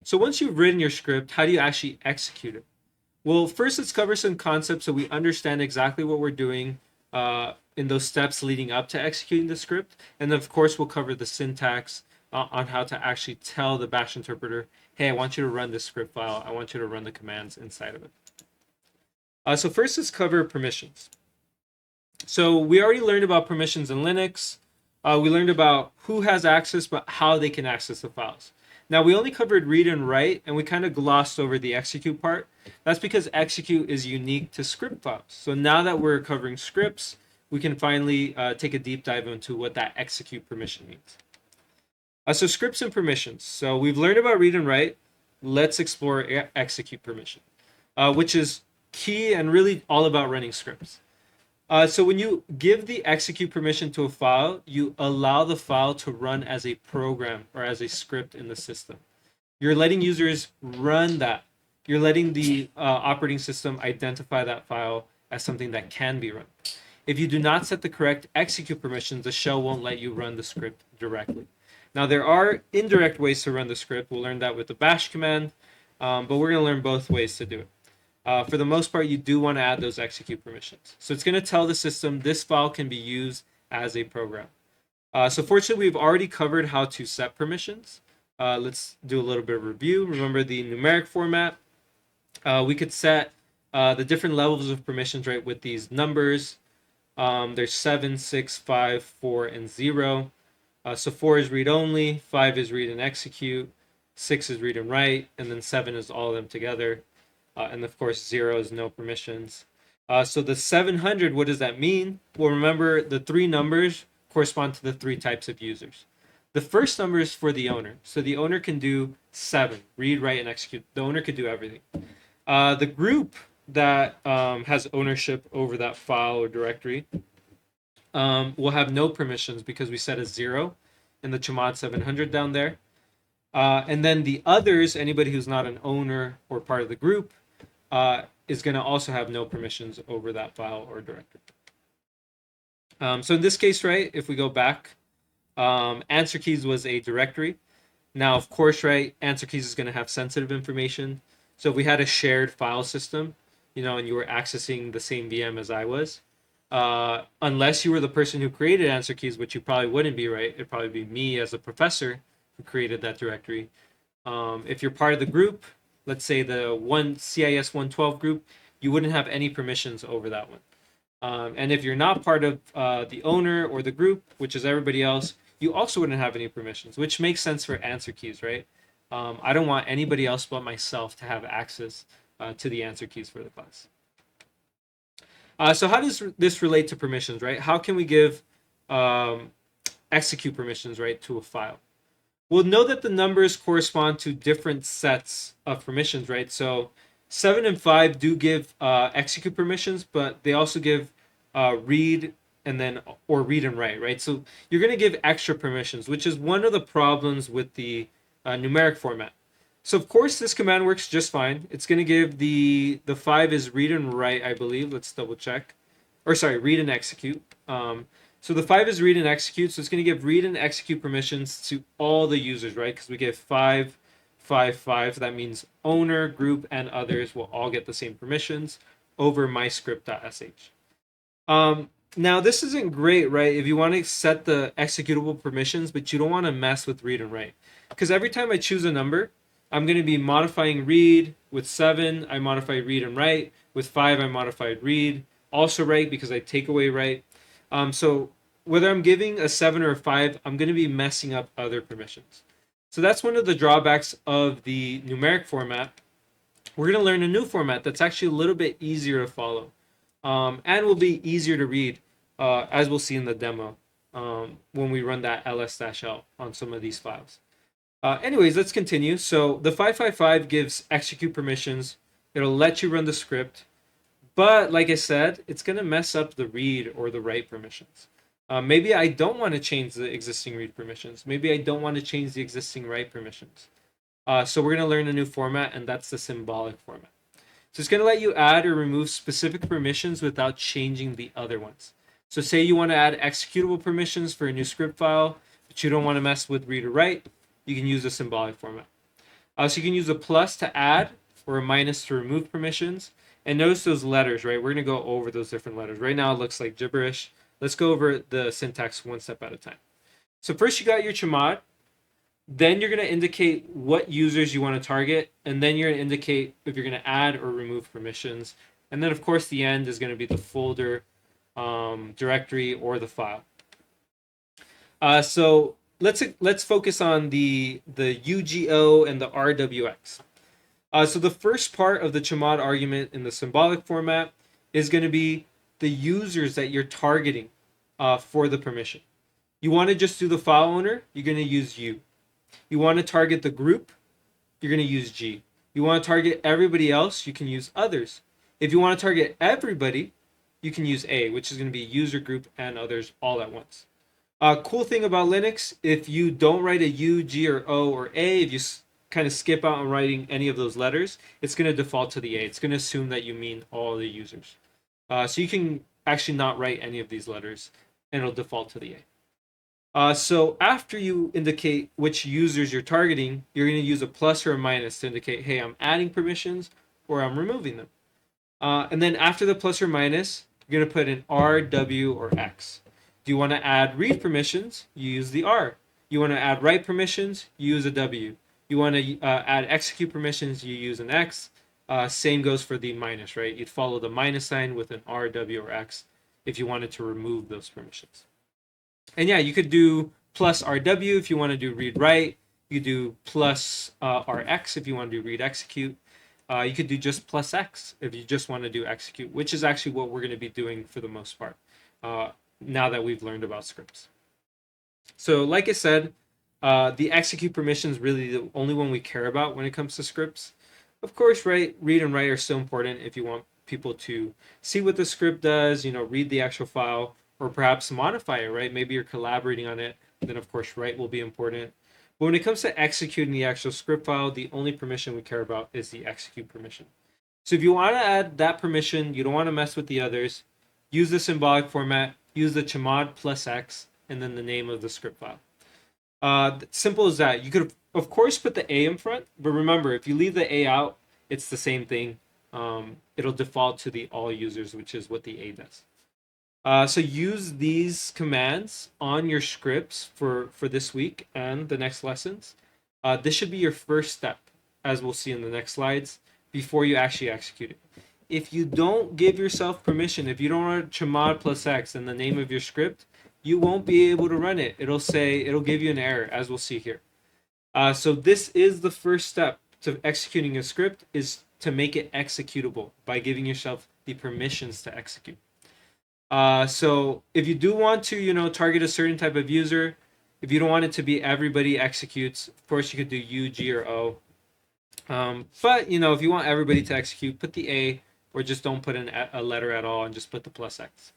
So once you've written your script, how do you actually execute it? Well, first let's cover some concepts so we understand exactly what we're doing in those steps leading up to executing the script. And then of course we'll cover the syntax on how to actually tell the Bash interpreter, hey, I want you to run this script file. I want you to run the commands inside of it. So first let's cover permissions. So we already learned about permissions in Linux. We learned about who has access, but how they can access the files. Now we only covered read and write, and we kind of glossed over the execute part. That's because execute is unique to script files. So now that we're covering scripts, we can finally take a deep dive into what that execute permission means. So scripts and permissions. So we've learned about read and write. Let's explore execute permission, which is key and really all about running scripts. So when you give the execute permission to a file, you allow the file to run as a program or as a script in the system. You're letting users run that. You're letting the operating system identify that file as something that can be run. If you do not set the correct execute permissions, the shell won't let you run the script directly. Now, there are indirect ways to run the script. We'll learn that with the bash command, but we're going to learn both ways to do it. For the most part, you do want to add those execute permissions. So it's going to tell the system this file can be used as a program. So fortunately, we've already covered how to set permissions. Let's do a little bit of review. Remember the numeric format. We could set the different levels of permissions, right, with these numbers. There's 7, 6, 5, 4, and 0. So 4 is read only, 5 is read and execute, 6 is read and write, and then 7 is all of them together. And of course, 0 is no permissions. So the 700, what does that mean? Well, remember the 3 numbers correspond to the 3 types of users. The first number is for the owner. So the owner can do 7, read, write, and execute. The owner could do everything. The group that has ownership over that file or directory will have no permissions because we set a 0 in the chmod 700 down there. And then the others, anybody who's not an owner or part of the group, is going to also have no permissions over that file or directory. So in this case, right, if we go back, answer keys was a directory. Now, of course, right, answer keys is going to have sensitive information. So if we had a shared file system, and you were accessing the same VM as I was, unless you were the person who created answer keys, which you probably wouldn't be, right? It'd probably be me as a professor who created that directory. If you're part of the group, let's say the CIS 112 group, you wouldn't have any permissions over that one. And if you're not part of the owner or the group, which is everybody else, you also wouldn't have any permissions, which makes sense for answer keys, right? I don't want anybody else but myself to have access to the answer keys for the class. So how does this relate to permissions, right? How can we give execute permissions, right, to a file? We'll know that the numbers correspond to different sets of permissions, right? So 7 and 5 do give execute permissions, but they also give read or read and write, right? So you're going to give extra permissions, which is one of the problems with the numeric format. So of course this command works just fine. It's going to give the 5 is read and write, I believe. Let's double check. Or sorry, read and execute. So the 5 is read and execute, so it's going to give read and execute permissions to all the users, right? Because we give 5, 5, 5. That means owner, group, and others will all get the same permissions over myscript.sh. Now, this isn't great, right? If you want to set the executable permissions, but you don't want to mess with read and write. Because every time I choose a number, I'm going to be modifying read. With 7, I modify read and write. With 5, I modified read. Also write because I take away write. So whether I'm giving a 7 or a 5, I'm going to be messing up other permissions. So that's one of the drawbacks of the numeric format. We're going to learn a new format that's actually a little bit easier to follow and will be easier to read, as we'll see in the demo when we run that ls-l on some of these files. Anyways, let's continue. So the 555 gives execute permissions. It'll let you run the script. But like I said, it's going to mess up the read or the write permissions. Maybe I don't want to change the existing read permissions. Maybe I don't want to change the existing write permissions. So we're going to learn a new format, and that's the symbolic format. So it's going to let you add or remove specific permissions without changing the other ones. So say you want to add executable permissions for a new script file, but you don't want to mess with read or write, you can use the symbolic format. So you can use a plus to add or a minus to remove permissions. And notice those letters, right? We're going to go over those different letters. Right now it looks like gibberish. Let's go over the syntax one step at a time. So first you got your chmod. Then you're going to indicate what users you want to target. And then you're going to indicate if you're going to add or remove permissions. And then, of course, the end is going to be the folder, directory, or the file. So let's focus on the UGO and the RWX. So the first part of the chmod argument in the symbolic format is going to be the users that you're targeting for the permission. You want to just do the file owner, you're going to use U. You want to target the group, you're going to use G. You want to target everybody else, you can use others. If you want to target everybody, you can use A, which is going to be user group and others all at once. Cool thing about Linux, if you don't write a U, G, or O, or A, if you kind of skip out on writing any of those letters, it's going to default to the A. It's going to assume that you mean all the users. So you can actually not write any of these letters, and it'll default to the A. So after you indicate which users you're targeting, you're going to use a plus or a minus to indicate, hey, I'm adding permissions or I'm removing them. And then after the plus or minus, you're going to put an R, W, or X. Do you want to add read permissions? You use the R. You want to add write permissions? You use a W. You want to add execute permissions? You use an X. Same goes for the minus, right? You'd follow the minus sign with an R, W, or X if you wanted to remove those permissions. And yeah, you could do plus RW if you want to do read write. You do plus RX if you want to do read execute. You could do just plus X if you just want to do execute, which is actually what we're going to be doing for the most part now that we've learned about scripts. So like I said, the execute permission is really the only one we care about when it comes to scripts. Of course, right, read and write are still important if you want people to see what the script does, read the actual file, or perhaps modify it, right? Maybe you're collaborating on it. Then, of course, write will be important. But when it comes to executing the actual script file, the only permission we care about is the execute permission. So if you want to add that permission, you don't want to mess with the others, use the symbolic format, use the chmod plus X, and then the name of the script file. Simple as that. You could, of course, put the A in front, but remember, if you leave the A out, it's the same thing. It'll default to the all users, which is what the A does. So use these commands on your scripts for this week and the next lessons. This should be your first step, as we'll see in the next slides, before you actually execute it. If you don't give yourself permission, if you don't run chmod plus X in the name of your script, you won't be able to run it. It'll give you an error, as we'll see here. So this is the first step to executing a script, is to make it executable by giving yourself the permissions to execute. So if you do want to, target a certain type of user, if you don't want it to be everybody executes, of course you could do U, G, or O. But if you want everybody to execute, put the A, or just don't put in a letter at all and just put the plus X.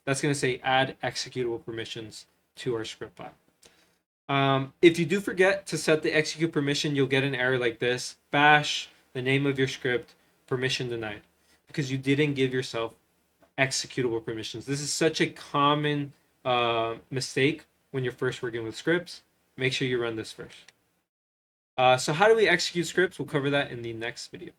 That's going to say add executable permissions to our script file. If you do forget to set the execute permission, you'll get an error like this: bash, the name of your script, permission denied, because you didn't give yourself executable permissions. This is such a common mistake when you're first working with scripts. Make sure you run this first. So how do we execute scripts? We'll cover that in the next video.